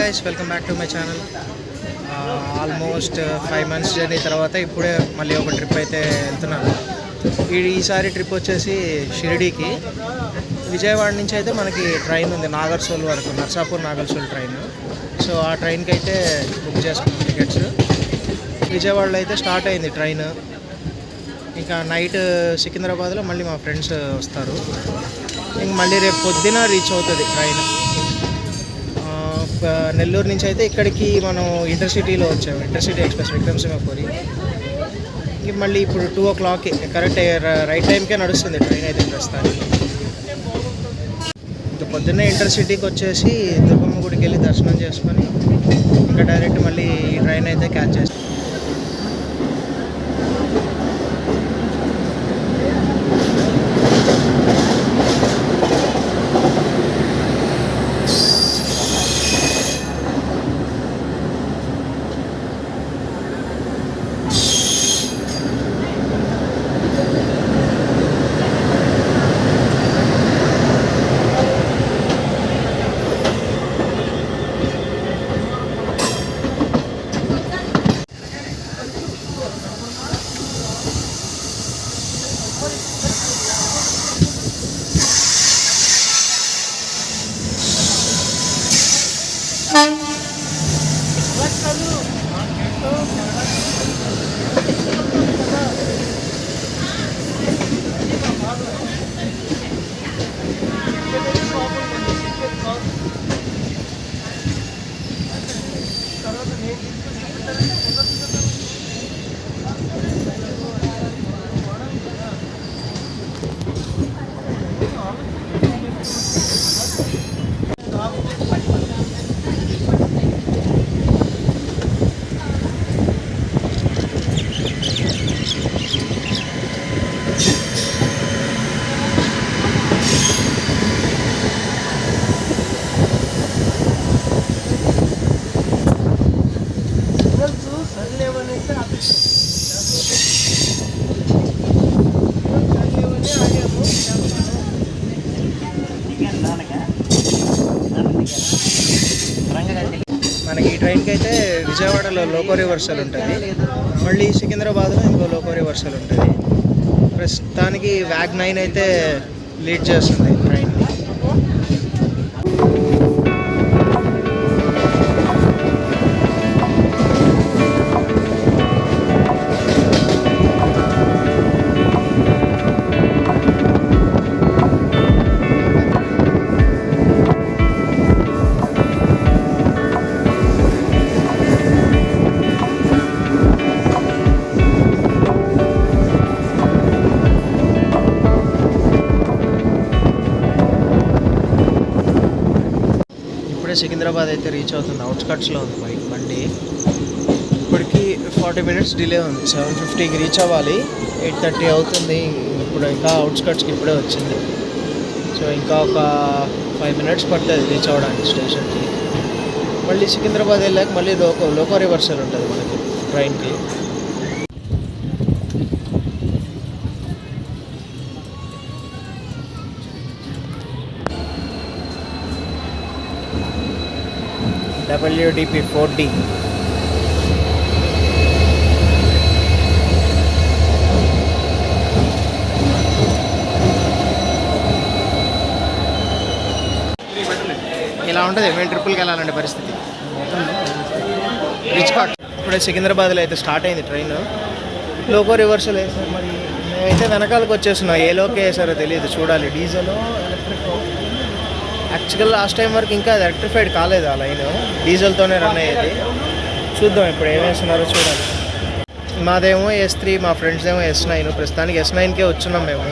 Guys, welcome back to my channel. Almost 5 months journey తర్వాత ఇప్పుడే మళ్ళీ ఒక ట్రిప్ అయితే వెళ్తున్నాను. ఈసారి ట్రిప్ వచ్చేసి షిరిడీకి. విజయవాడ నుంచి అయితే మనకి ట్రైన్ ఉంది నాగర్సోల్ వరకు, నర్సాపూర్ నాగర్సోల్ ట్రైన్. సో ఆ ట్రైన్కి అయితే బుక్ చేసుకున్నాం టికెట్స్. విజయవాడలో అయితే స్టార్ట్ అయింది ట్రైన్. ఇంకా నైట్ సికింద్రాబాద్లో మళ్ళీ మా ఫ్రెండ్స్ వస్తారు. ఇంక మళ్ళీ రేపు పొద్దున రీచ్ అవుతుంది ట్రైన్. నెల్లూరు నుంచి అయితే ఇక్కడికి మనం ఇంటర్సిటీలో వచ్చాము, ఇంటర్సిటీ ఎక్స్ప్రెస్ విక్రమసింహపురి. మళ్ళీ ఇప్పుడు 2 o'clock కరెక్ట్ రైట్ టైంకే నడుస్తుంది ట్రైన్ అయితే ప్రస్తుతానికి. ఇంకా పొద్దున్నే ఇంటర్సిటీకి వచ్చేసి దుర్గమ్మ గుడికి వెళ్ళి దర్శనం చేసుకొని ఇంకా డైరెక్ట్ మళ్ళీ ఈ ట్రైన్ అయితే క్యాచ్ చేస్తాం. మనకి ఈ ట్రైన్కి అయితే విజయవాడలో లోకో రివర్సల్ ఉంటుంది, మళ్ళీ సికింద్రాబాద్లో ఇంకో లోకో రివర్సల్ ఉంటుంది. ప్రస్తుతానికి వ్యాగ్ 9 అయితే లీడ్ చేస్తుంది ట్రైన్. సికింద్రాబాద్ అయితే రీచ్ అవుతుంది, అవుట్స్కట్స్లో ఉంది బండి. ఇప్పటికి 40 minutes డిలే ఉంది. 7:50కి రీచ్ అవ్వాలి, 8:30 అవుతుంది. ఇప్పుడు ఇంకా అవుట్స్కట్స్కి ఇప్పుడే వచ్చింది. సో ఇంకా ఒక 5 minutes పడుతుంది రీచ్ అవ్వడానికి స్టేషన్కి. మళ్ళీ సికింద్రాబాద్ వెళ్ళాక మళ్ళీ లోకో రివర్సల్ ఉంటుంది మనకి ట్రైన్కి. WDP 4D. ఇలా ఉంటుంది మేము ట్రిపుల్కి వెళ్ళాలంటే పరిస్థితి. రిచ్కాట్ ఇప్పుడే సికింద్రాబాద్లో అయితే స్టార్ట్ అయింది ట్రైన్. లోకో రివర్సల్ వేసారు. మరి మేమైతే వెనకాలకు వచ్చేస్తున్నాం, ఏ లోకే వేసారో తెలియదు, చూడాలి. Diesel electric. Actual last time వరకు ఇంకా అది ఎలక్ట్రిఫైడ్ కాలేదు ఆ లైన్, డీజిల్తోనే రన్ అయ్యేది. చూద్దాం ఇప్పుడు ఏం వేస్తున్నారో చూడాలి. మాదేమో S3, మా ఫ్రెండ్స్ ఏమో S9. ప్రస్తుతానికి S9కే వచ్చున్నాం మేము.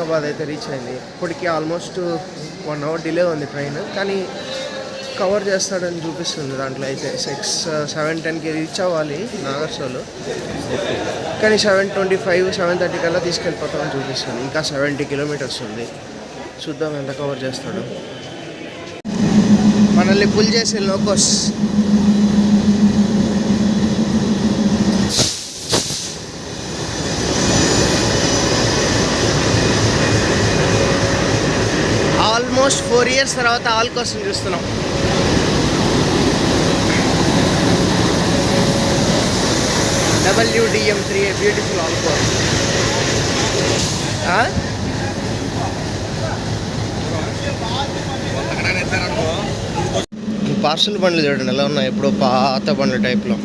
ఔరంగాబాద్ అయితే రీచ్ అయింది. ఇప్పటికీ ఆల్మోస్ట్ 1 hour డిలే ఉంది ట్రైన్, కానీ కవర్ చేస్తాడని చూపిస్తుంది దాంట్లో అయితే. 7:10కి రీచ్ అవ్వాలి నాగర్సోలు, కానీ 7:25 7:30 కల్లా తీసుకెళ్ళిపోతామని చూపిస్తుంది. ఇంకా 70 kilometers ఉంది, చూద్దాం ఎంత కవర్ చేస్తాడు. మనల్ని పుల్ చేసే లోకోస్ ఆల్మోస్ట్ 4 years తర్వాత ఆల్కోస్ని చూస్తున్నాం. WDM3 beautiful ఆల్కోస్. పార్సల్ బండ్లు చూడండి ఎలా ఉన్నాయి, ఎప్పుడో పాత బండ్ల టైప్లో.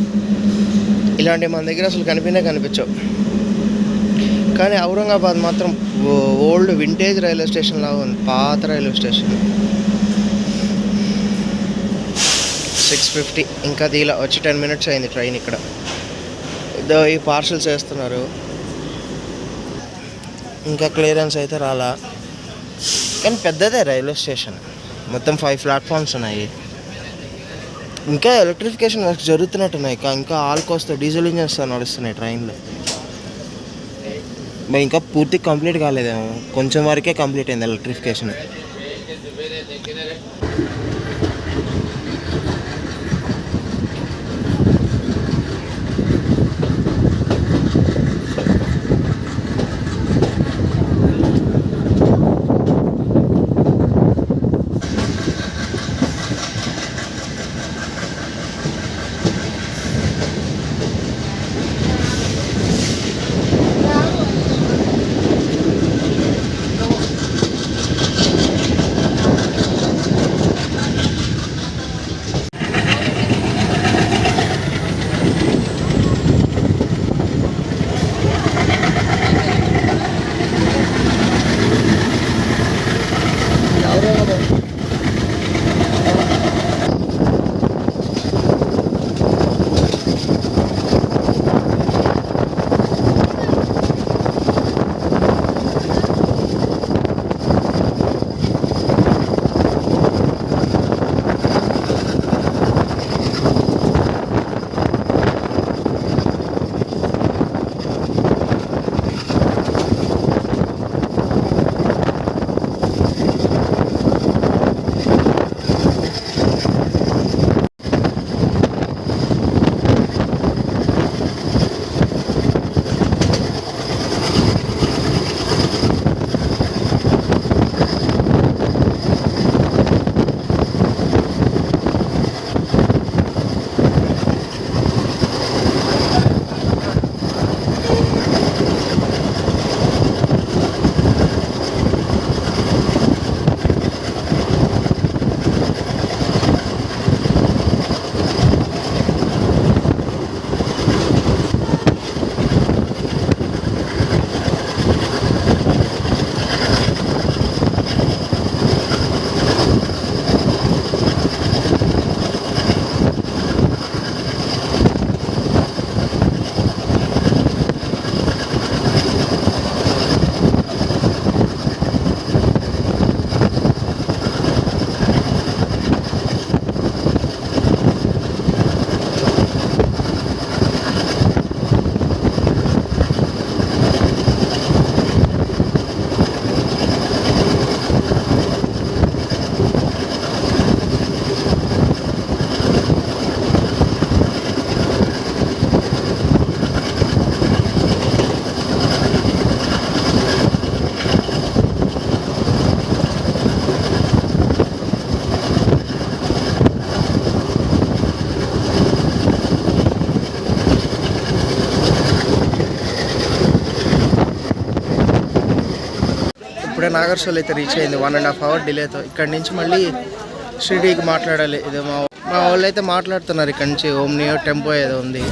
ఇలాంటివి మన దగ్గర అసలు కనిపించవు. కానీ ఔరంగాబాద్ మాత్రం ఓల్డ్ వింటేజ్ రైల్వే స్టేషన్ లాగా ఉంది, పాత రైల్వే స్టేషన్. 6:50 ఇంకా దీలా వచ్చి 10 minutes అయింది ట్రైన్. ఇక్కడ ఇదో ఈ పార్సల్స్ వేస్తున్నారు, ఇంకా క్లియరెన్స్ అయితే రాలా. కానీ పెద్దదే రైల్వే స్టేషన్, మొత్తం 5 platforms ఉన్నాయి. ఇంకా ఎలక్ట్రిఫికేషన్ వర్క్ జరుగుతున్నట్టున్నాయి. ఇంకా ఆల్కోస్తో డీజిల్ ఇంజన్స్తో నడుస్తున్నాయి ట్రైన్లు. ఇంకా పూర్తి కంప్లీట్ కాలేదేమో, కొంచెం వరకే కంప్లీట్ అయింది ఎలక్ట్రిఫికేషన్. ఇప్పుడే నాగర్సోల్ అయితే రీచ్ అయింది 1.5 hour డిలేతో. ఇక్కడి నుంచి మళ్ళీ షిరిడీకి మాట్లాడాలి. ఇది మా వాళ్ళు అయితే మాట్లాడుతున్నారు ఇక్కడి నుంచి. ఓమ్నియో టెంపో ఏదో ఉంది,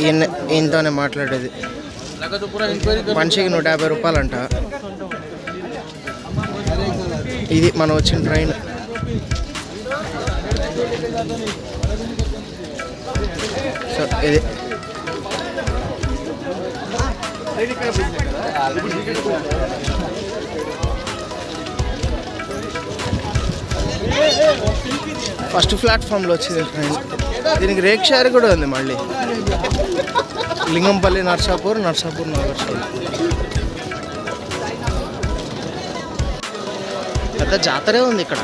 ఈయనతోనే మాట్లాడేది. మనిషికి 150 రూపాయలు అంట. ఇది మనం వచ్చిన ట్రైన్. సో ఇది ఫస్ట్ ప్లాట్ఫామ్లో వచ్చింది ట్రైన్. దీనికి రేక్ షేర్ కూడా ఉంది మళ్ళీ. లింగంపల్లి నర్సాపూర్, నర్సాపూర్ నాగర్సోల్. పెద్ద జాతరే ఉంది ఇక్కడ.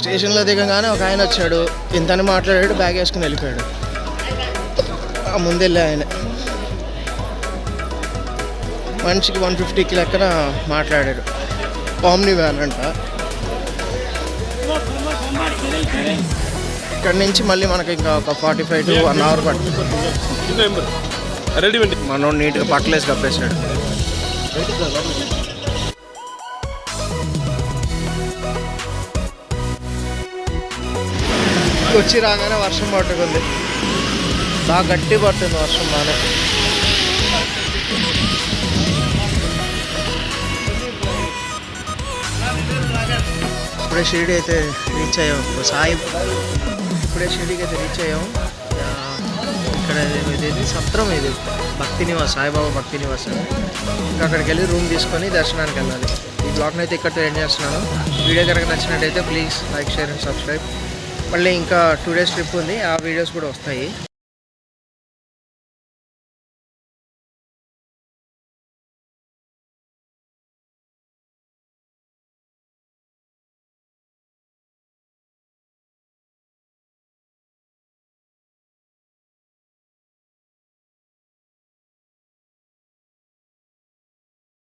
స్టేషన్లో దిగగానే ఒక ఆయన వచ్చాడు, ఇంతని మాట్లాడాడు, బ్యాగ్ వేసుకుని వెళ్ళిపోయాడు. ముందెళ్ళి ఆయన మనిషికి 150కి లెక్కన మాట్లాడాడు. ఆమ్ని వ్యాన్ అంట. ఇక్కడ నుంచి మళ్ళీ మనకి ఇంకా ఒక 45 to 1 hour పడుతుంది. మనోడు నీట్గా పట్టలేసి కప్పేశాడు. వచ్చి రాగానే వర్షం పట్టుకుంది. బాగా గట్టి పడుతుంది వర్షం బాగానే. ఇప్పుడే షిరిడి అయితే రీచ్ అయ్యాం. ఇప్పుడే షిరిడికి అయితే రీచ్ అయ్యాం. ఇక్కడ ఇది సత్రం, ఇది భక్తి నివాస్, సాయిబాబా భక్తి నివాస్. ఇంకా అక్కడికి వెళ్ళి రూమ్ తీసుకొని దర్శనానికి వెళ్ళాలి. ఈ బ్లాగ్ని అయితే ఇక్కడితో ఎండ్ చేస్తున్నాను. వీడియో కనుక నచ్చినట్టయితే please like, share and subscribe. మళ్ళీ ఇంకా 2 days ట్రిప్ ఉంది, ఆ వీడియోస్ కూడా వస్తాయి.